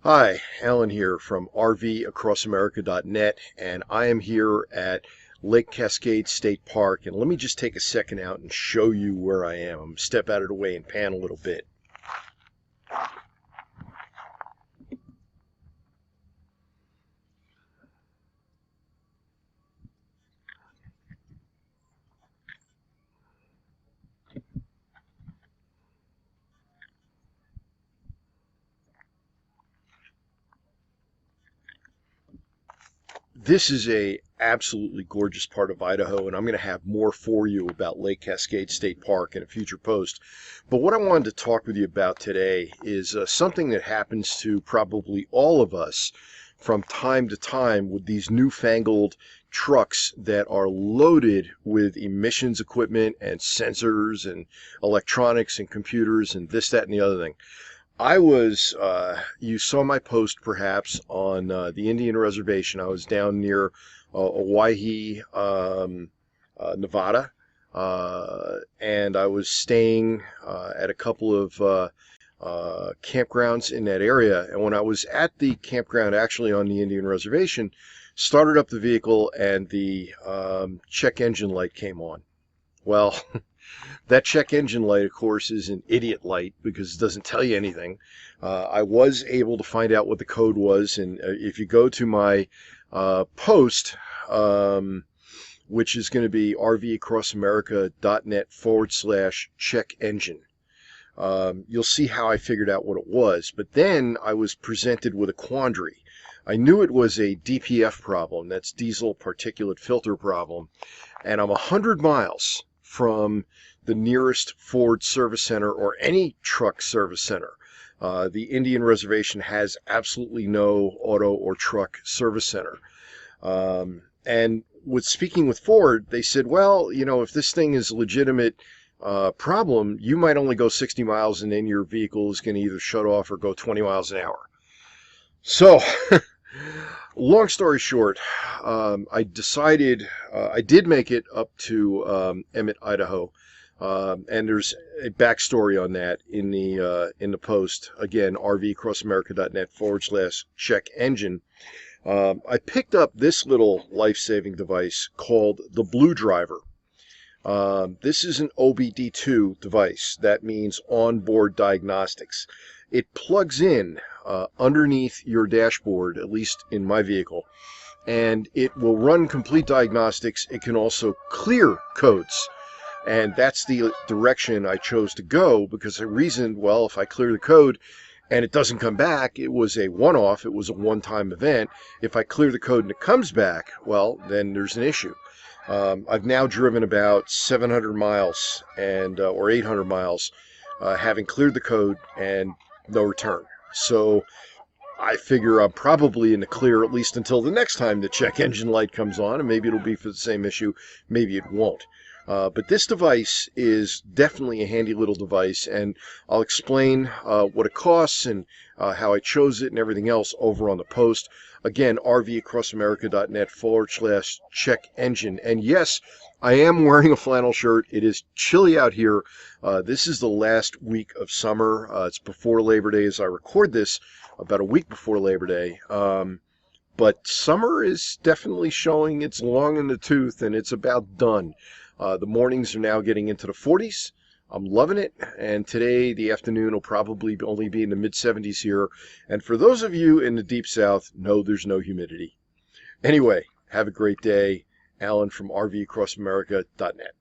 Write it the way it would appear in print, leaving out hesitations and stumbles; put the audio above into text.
Hi, Alan here from RVAcrossAmerica.net, and I am here at Lake Cascade State Park. And let me just take a second out and show you where I am. I'm going to step out of the way and pan a little bit. This is a absolutely gorgeous part of Idaho, and I'm going to have more for you about Lake Cascade State Park in a future post. But what I wanted to talk with you about today is something that happens to probably all of us from time to time with these newfangled trucks that are loaded with emissions equipment and sensors and electronics and computers and this, that, and the other thing. You saw my post perhaps on the Indian Reservation. I was down near Owyhee, Nevada, and I was staying at a couple of campgrounds in that area. And when I was at the campground, actually on the Indian Reservation, started up the vehicle and the check engine light came on. Well, that check engine light, of course, is an idiot light because it doesn't tell you anything. I was able to find out what the code was, and if you go to my post, which is going to be rvacrossamerica.net/check engine, you'll see how I figured out what it was. But then I was presented with a quandary. I knew it was a DPF problem, that's diesel particulate filter problem, and I'm 100 miles from the nearest Ford service center or any truck service center. The Indian Reservation has absolutely no auto or truck service center. And with speaking with Ford, they said, well, you know, if this thing is a legitimate problem, you might only go 60 miles and then your vehicle is going to either shut off or go 20 miles an hour. So, long story short, I decided I did make it up to Emmett, Idaho, and there's a backstory on that in the post. Again, rvacrossamerica.net/check engine. I picked up this little life-saving device called the Blue Driver. This is an OBD2 device. That means onboard diagnostics. It plugs in underneath your dashboard, at least in my vehicle, and it will run complete diagnostics. It can also clear codes, and that's the direction I chose to go because I reasoned, well, if I clear the code and it doesn't come back, it was a one-off, it was a one-time event. If I clear the code and it comes back, well, then there's an issue. I've now driven about 700 miles or 800 miles, having cleared the code and no return. So I figure I'm probably in the clear at least until the next time the check engine light comes on, and maybe it'll be for the same issue, maybe it won't. But this device is definitely a handy little device, and I'll explain what it costs and how I chose it and everything else over on the post. Again, rvacrossamerica.net/check engine. And yes, I am wearing a flannel shirt. It is chilly out here. This is the last week of summer. It's before Labor Day as I record this, about a week before Labor Day. But summer is definitely showing its long in the tooth, and it's about done. The mornings are now getting into the 40s. I'm loving it, and today the afternoon will probably only be in the mid-70s here. And for those of you in the Deep South, no, there's no humidity. Anyway, have a great day. Alan from RVAcrossAmerica.net.